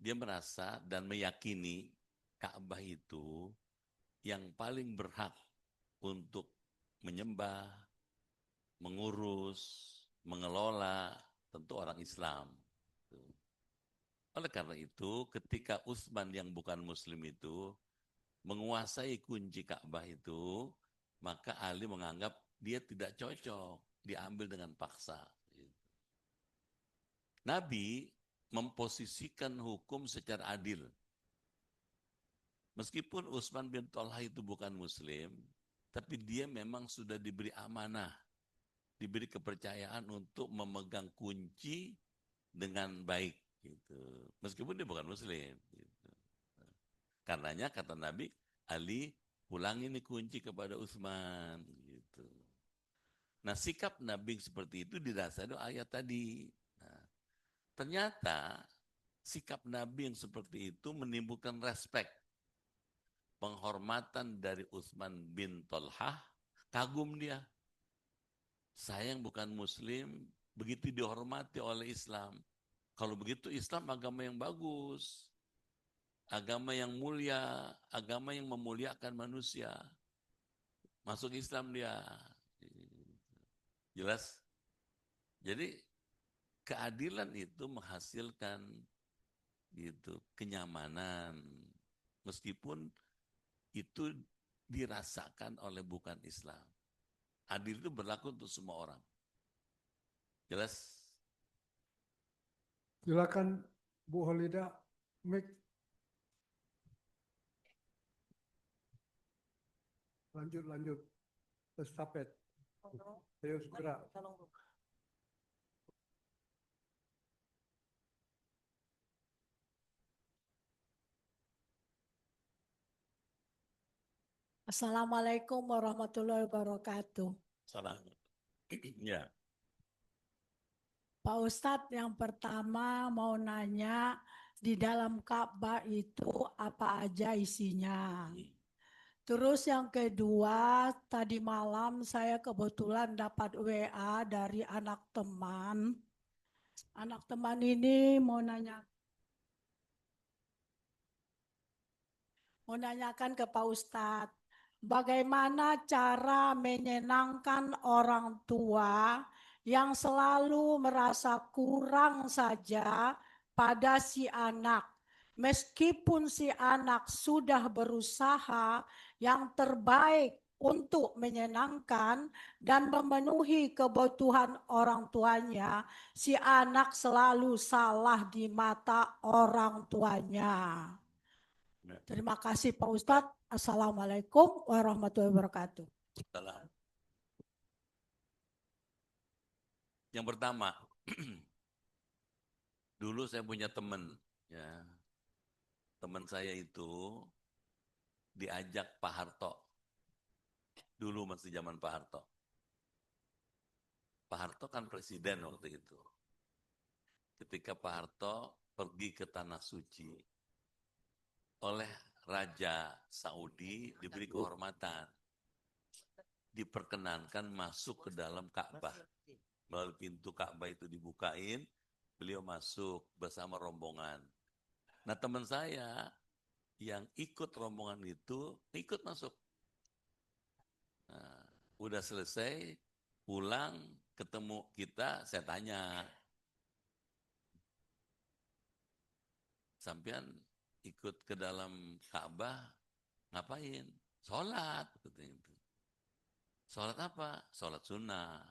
Dia merasa dan meyakini Ka'bah itu yang paling berhak untuk menyembah, mengurus, mengelola, tentu orang Islam. Oleh karena itu, ketika Utsman yang bukan Muslim itu menguasai kunci Ka'bah itu, maka Ali menganggap dia tidak cocok, diambil dengan paksa. Nabi memposisikan hukum secara adil. Meskipun Utsman bin Tolha itu bukan Muslim, tapi dia memang sudah diberi amanah, diberi kepercayaan untuk memegang kunci dengan baik. Gitu. Meskipun dia bukan Muslim. Gitu. Karenanya kata Nabi, Ali pulang ini kunci kepada Utsman. Gitu. Nah sikap Nabi seperti itu didasari ayat tadi. Nah, ternyata sikap Nabi yang seperti itu menimbulkan respek, penghormatan dari Utsman bin Tolhah, kagum dia. Saya yang bukan Muslim, begitu dihormati oleh Islam. Kalau begitu Islam agama yang bagus, agama yang mulia, agama yang memuliakan manusia. Masuk Islam dia. Jelas? Jadi keadilan itu menghasilkan gitu kenyamanan meskipun itu dirasakan oleh bukan Islam. Adil itu berlaku untuk semua orang. Jelas? Silakan Bu Holida, mic. Lanjut. Estafet. Ayo segera. Assalamualaikum warahmatullahi wabarakatuh. Salah. Ya. Pak Ustadz, yang pertama mau nanya, di dalam Ka'bah itu apa aja isinya? Terus yang kedua, tadi malam saya kebetulan dapat WA dari anak teman. Anak teman ini mau nanyakan ke Pak Ustadz, bagaimana cara menyenangkan orang tua yang selalu merasa kurang saja pada si anak, meskipun si anak sudah berusaha yang terbaik untuk menyenangkan dan memenuhi kebutuhan orang tuanya, si anak selalu salah di mata orang tuanya. Terima kasih Pak Ustadz. Assalamualaikum warahmatullahi wabarakatuh. Salah. Yang pertama, dulu saya punya teman, ya. Teman saya itu diajak Pak Harto. Dulu masih zaman Pak Harto. Pak Harto kan presiden waktu itu. Ketika Pak Harto pergi ke Tanah Suci, oleh Raja Saudi diberi kehormatan. diperkenankan masuk ke dalam Ka'bah. Melalui pintu Ka'bah itu dibukain, beliau masuk bersama rombongan. Nah, teman saya yang ikut rombongan itu ikut masuk. Nah, udah selesai, pulang, ketemu kita, saya tanya, sampean ikut ke dalam Ka'bah ngapain? Sholat, katanya itu. Sholat apa? Sholat sunnah.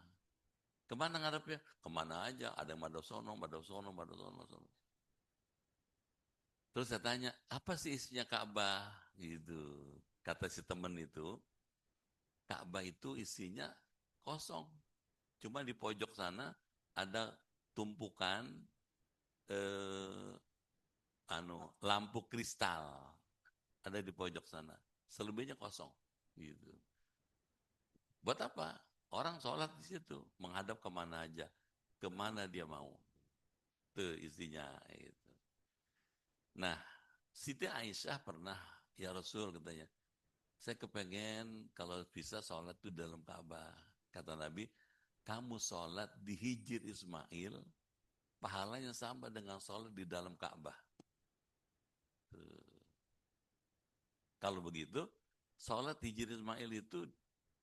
Kemana ngadepnya? Kemana aja? Ada yang madhab sono, madhab sono, madhab sono. Terus saya tanya, apa sih isinya Ka'bah? Gitu. Kata si temen itu, Ka'bah itu isinya kosong. Cuma di pojok sana ada tumpukan lampu kristal. Ada di pojok sana. Selebihnya kosong. Gitu. Buat apa? Orang sholat di situ, menghadap kemana aja, kemana dia mau. Itu isinya. Gitu. Nah, Siti Aisyah pernah, ya Rasul katanya, saya kepengen kalau bisa sholat itu dalam Ka'bah. Kata Nabi, kamu sholat di Hijr Ismail, pahalanya sama dengan sholat di dalam Ka'bah. Kalau begitu, sholat Hijr Ismail itu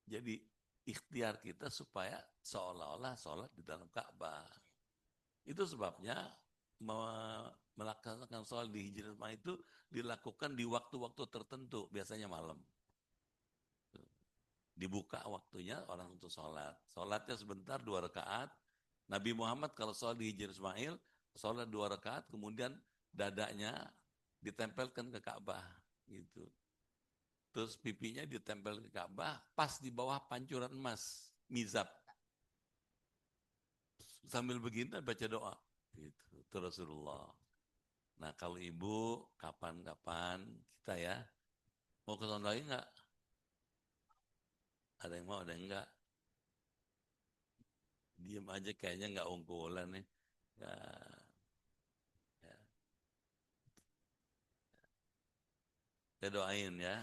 jadi ikhtiar kita supaya seolah-olah sholat di dalam Ka'bah. Itu sebabnya melaksanakan sholat di Hijr Ismail itu dilakukan di waktu-waktu tertentu, biasanya malam. Dibuka waktunya orang untuk sholat. Sholatnya sebentar 2 rakaat. Nabi Muhammad kalau sholat di Hijr Ismail, sholat 2 rakaat, kemudian dadanya ditempelkan ke Ka'bah. Gitu. Terus pipinya ditempel ke Ka'bah, pas di bawah pancuran emas, mizab. Sambil begini baca doa. Gitu. Itu Rasulullah. Nah kalau ibu, kapan-kapan kita ya, mau ke sana lagi nggak? Ada yang mau, ada yang enggak? Diam aja kayaknya nggak unggulan nih. Ya. Ya. Kita doain ya.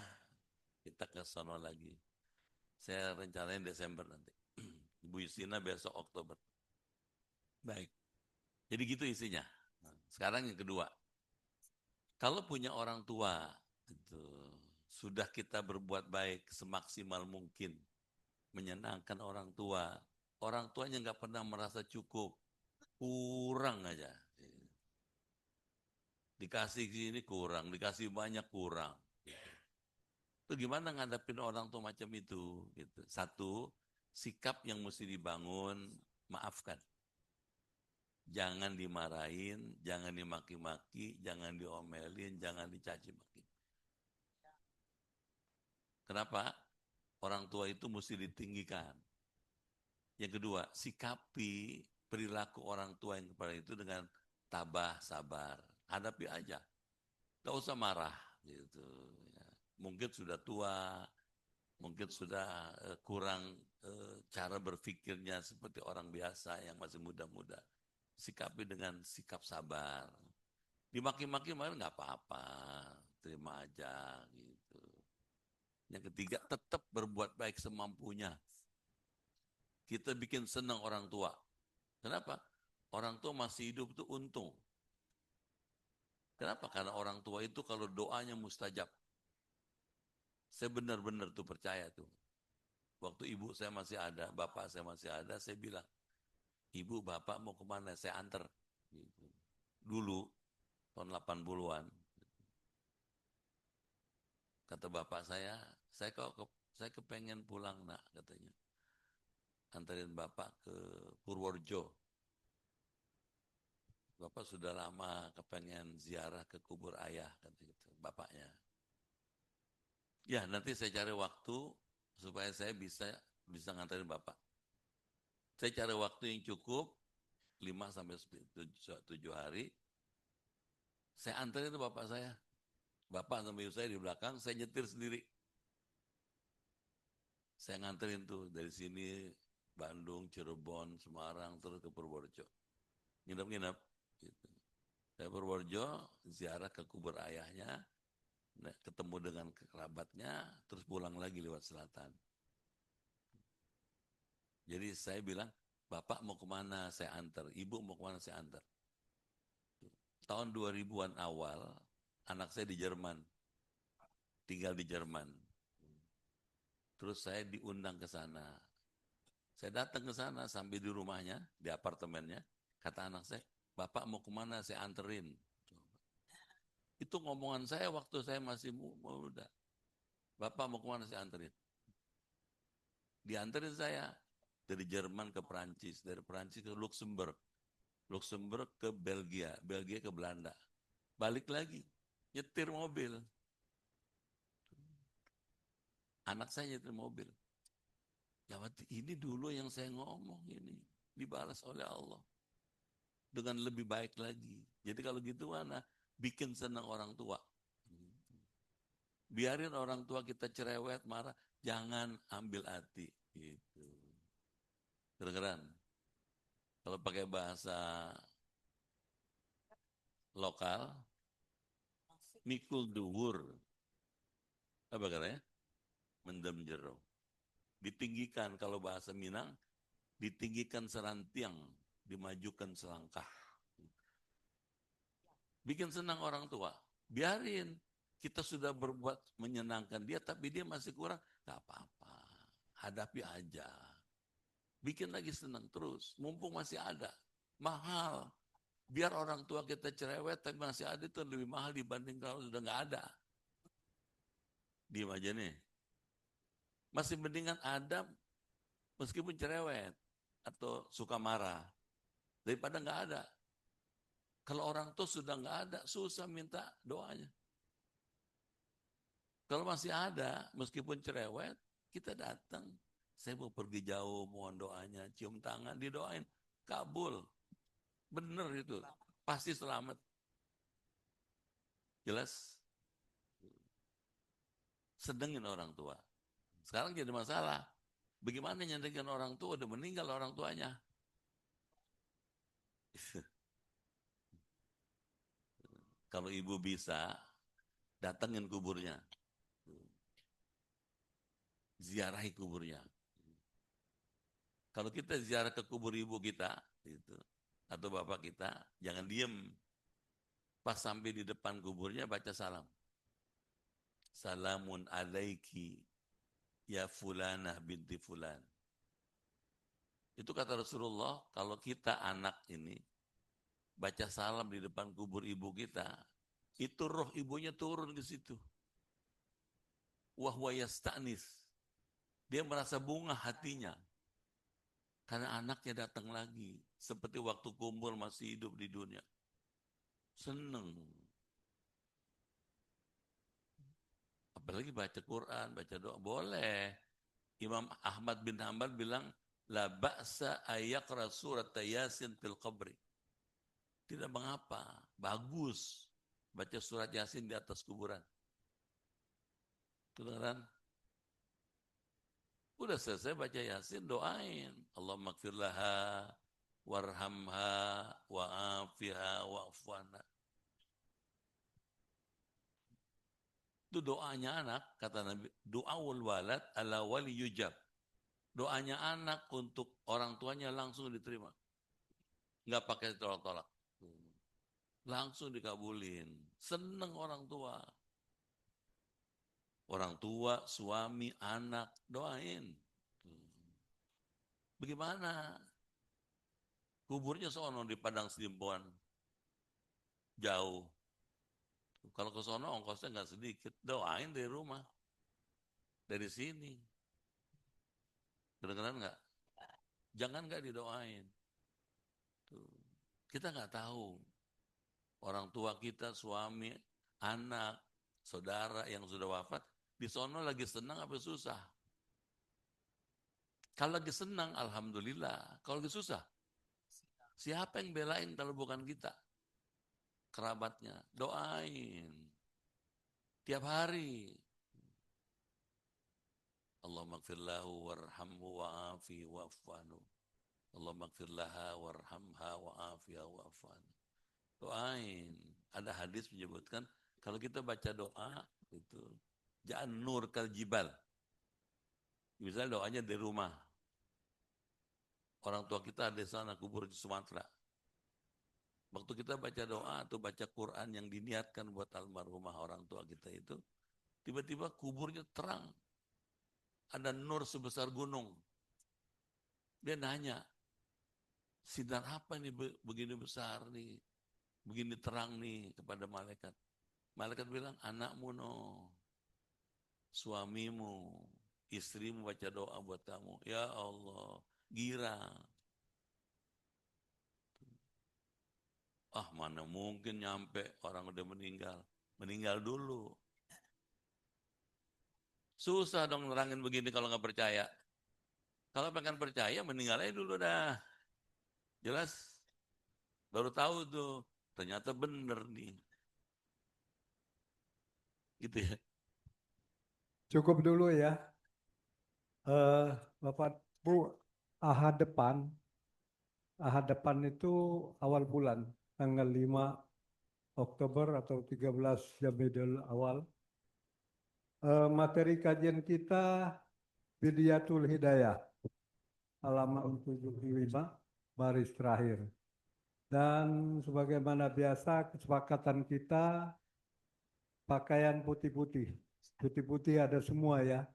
Kita ke sana lagi. Saya rencanain Desember nanti. Ibu Yustina besok Oktober. Baik. Jadi gitu isinya. Nah, sekarang yang kedua. Kalau punya orang tua, itu sudah kita berbuat baik semaksimal mungkin. Menyenangkan orang tua. Orang tuanya nggak pernah merasa cukup. Kurang aja. Dikasih gini kurang, dikasih banyak kurang. Itu gimana ngadapin orang tua macam itu? Gitu. Satu, sikap yang mesti dibangun, maafkan. Jangan dimarahin, jangan dimaki-maki, jangan diomelin, jangan dicaci maki. Kenapa? Orang tua itu mesti ditinggikan. Yang kedua, sikapi perilaku orang tua yang kepada itu dengan tabah, sabar. Hadapi aja. Gak usah marah. Gitu. Mungkin sudah tua, mungkin sudah kurang cara berpikirnya seperti orang biasa yang masih muda-muda. Sikapi dengan sikap sabar. Dimaki-maki malah nggak apa-apa, terima aja gitu. Yang ketiga, tetap berbuat baik semampunya. Kita bikin senang orang tua. Kenapa? Orang tua masih hidup itu untung. Kenapa? Karena orang tua itu kalau doanya mustajab. Saya benar-benar tuh percaya tuh. Waktu ibu saya masih ada, bapak saya masih ada, saya bilang, ibu bapak mau kemana? Saya antar. Gitu. Dulu, tahun 80-an. Kata bapak saya kepengen pulang nak, katanya. Antarin bapak ke Purworejo. Bapak sudah lama kepengen ziarah ke kubur ayah, kata gitu, bapaknya. Ya, nanti saya cari waktu supaya saya bisa nganterin bapak. Saya cari waktu yang cukup 5 sampai 7 hari. Saya anterin itu bapak saya. Bapak sama ibu saya di belakang, saya nyetir sendiri. Saya nganterin tuh dari sini Bandung, Cirebon, Semarang, terus ke Purworejo. Nginep-nginep. Gitu. Saya Purworejo, ziarah ke kubur ayahnya, ketemu dengan kerabatnya, terus pulang lagi lewat selatan. Jadi saya bilang, Bapak mau kemana saya antar, Ibu mau kemana saya antar. Tahun 2000-an awal, anak saya di Jerman, tinggal di Jerman. Terus saya diundang ke sana. Saya datang ke sana sampai di rumahnya, di apartemennya. Kata anak saya, Bapak mau kemana saya anterin. Itu ngomongan saya waktu saya masih muda. Bapak mau kemana saya anterin. Dianterin saya dari Jerman ke Perancis, dari Perancis ke Luxembourg, Luxembourg ke Belgia, Belgia ke Belanda. Balik lagi, nyetir mobil. Anak saya nyetir mobil. Ya ini dulu yang saya ngomong ini dibalas oleh Allah dengan lebih baik lagi. Jadi kalau gitu mana bikin senang orang tua. Biarin orang tua kita cerewet, marah, jangan ambil hati gitu. Kedengeran? Kalau pakai bahasa lokal, mikul duhur. Apa katanya? Mendem jero. Ditinggikan, kalau bahasa Minang, ditinggikan serantiang, dimajukan selangkah. Bikin senang orang tua. Biarin, kita sudah berbuat menyenangkan dia, tapi dia masih kurang, gak apa-apa. Hadapi aja. Bikin lagi senang terus, mumpung masih ada. Mahal. Biar orang tua kita cerewet, tapi masih ada, itu lebih mahal dibanding kalau sudah gak ada. Diam aja nih. Masih mendingan ada meskipun cerewet atau suka marah daripada nggak ada. Kalau orang tua sudah nggak ada, susah minta doanya. Kalau masih ada, meskipun cerewet, kita datang. Saya mau pergi jauh, mohon doanya, cium tangan, didoain, kabul. Bener itu, pasti selamat. Jelas? Sedengin orang tua. Sekarang jadi masalah. Bagaimana nyenengin orang tua, udah meninggal orang tuanya. Kalau ibu bisa, datangin kuburnya. Ziarahi kuburnya. Kalau kita ziarah ke kubur ibu kita, gitu, atau bapak kita, jangan diem. Pas sampai di depan kuburnya, baca salam. Salamun alaiki, ya fulanah binti fulan. Itu kata Rasulullah, kalau kita anak ini, baca salam di depan kubur ibu kita, itu roh ibunya turun ke situ. Wahwa yasta'nis. Dia merasa bunga hatinya. Karena anaknya datang lagi. Seperti waktu kumpul masih hidup di dunia. Seneng. Apalagi baca Quran, baca doa. Boleh. Imam Ahmad bin Hanbal bilang, la ba'sa ayaqra surat Yasin fil qabri. Tidak mengapa. Bagus. Baca surat Yasin di atas kuburan. Kedengaran? Udah selesai baca Yasin, doain. Allahumma gfir laha, warhamha, wa'afiha, wa'afwana. Itu doanya anak, kata Nabi, doaul walad ala wali yujab. Doanya anak untuk orang tuanya langsung diterima. Nggak pakai tolak-tolak. Langsung dikabulin. Seneng orang tua. Orang tua, suami, anak, doain. Bagaimana? Kuburnya sono di Padang Sidimpuan. Jauh. Kalau ke sono ongkosnya nggak sedikit. Doain dari rumah. Dari sini. Kedengeran nggak? Jangan nggak didoain. Tuh. Kita nggak tahu. Orang tua kita, suami, anak, saudara yang sudah wafat, di sono lagi senang apa susah? Kalau lagi senang, alhamdulillah. Kalau lagi susah, siapa yang belain kalau bukan kita? Kerabatnya, doain. Tiap hari. Allahumma gfir lahu warhamhu wa'afi wa'afwanu. Allahumma gfir laha warhamha wa'afiha wa'afwanu. Doain. Ada hadis menyebutkan, kalau kita baca doa, itu ja'an nur kal jibal. Misalnya doanya di rumah. Orang tua kita ada di sana, kubur di Sumatera. Waktu kita baca doa atau baca Quran yang diniatkan buat almarhumah orang tua kita itu, tiba-tiba kuburnya terang. Ada nur sebesar gunung. Dia nanya, sinar apa ini begini besar nih, begini terang nih kepada malaikat. Malaikat bilang, anakmu no, suamimu, istrimu baca doa buat kamu. Ya Allah, girang. Ah, mana mungkin nyampe orang udah meninggal. Meninggal dulu. Susah dong nerangin begini kalau nggak percaya. Kalau pengen percaya, meninggal aja dulu dah. Jelas. Baru tahu tuh. Ternyata bener nih. Gitu ya. Cukup dulu ya. Bapak Bu, Ahad depan itu awal bulan, tanggal 5 Oktober atau 13 Jamidul Awal. Materi kajian kita Bidiatul Hidayah, halaman 75, baris terakhir. Dan sebagaimana biasa kesepakatan kita pakaian putih-putih. Putih-putih ada semua ya.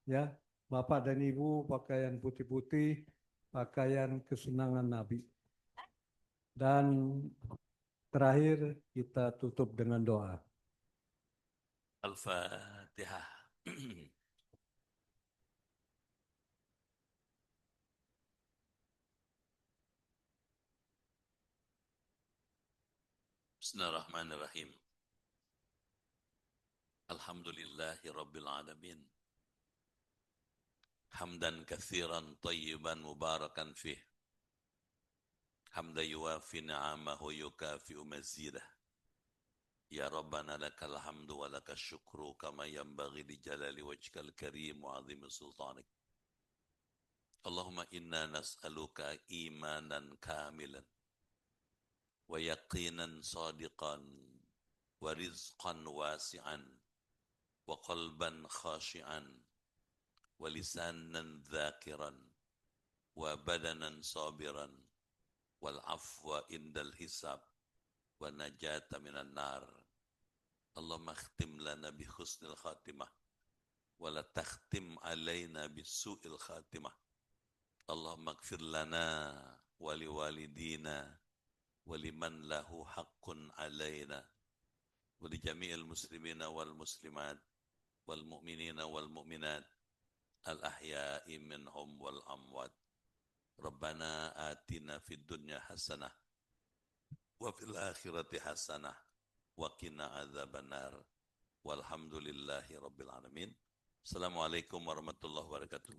Ya, Bapak dan Ibu pakaian putih-putih, pakaian kesenangan Nabi. Dan terakhir kita tutup dengan doa. Al-Fatihah. Bismillahirrahmanirrahim. Alhamdulillahi Rabbil Alamin. Hamdan kathiran tayyiban mubarakan fih. Hamda yuafi ni'amahu yukafi'u mazidah. Ya Rabbana lakal hamdu wa lakal syukru kama yanbaghi li jalali wajhikal karim wa azimi sultanik. Allahumma inna nas'aluka imanan kamilan wa yaqinan sadiqan wa rizqan wasi'an wa qalban khashi'an wa lisanan dhakiran wa badanan sabiran wal afwa indal hisab wa najata minan nar. Allahumma akhtim lana bi husnil khatimah wa la takhtim alaina bi su'il khatimah. Allahumma ighfir lana wa li walidina wa liman lahu haqqun alaina wa li jami'il muslimina wal muslimat wal mu'minina wal mu'minat al ahya'i minhum wal amwat. Rabbana atina fid dunya hasanah wa fil akhirati hasanah wa qina adzabannar. Walhamdulillahi rabbil alamin. Assalamualaikum warahmatullahi wabarakatuh.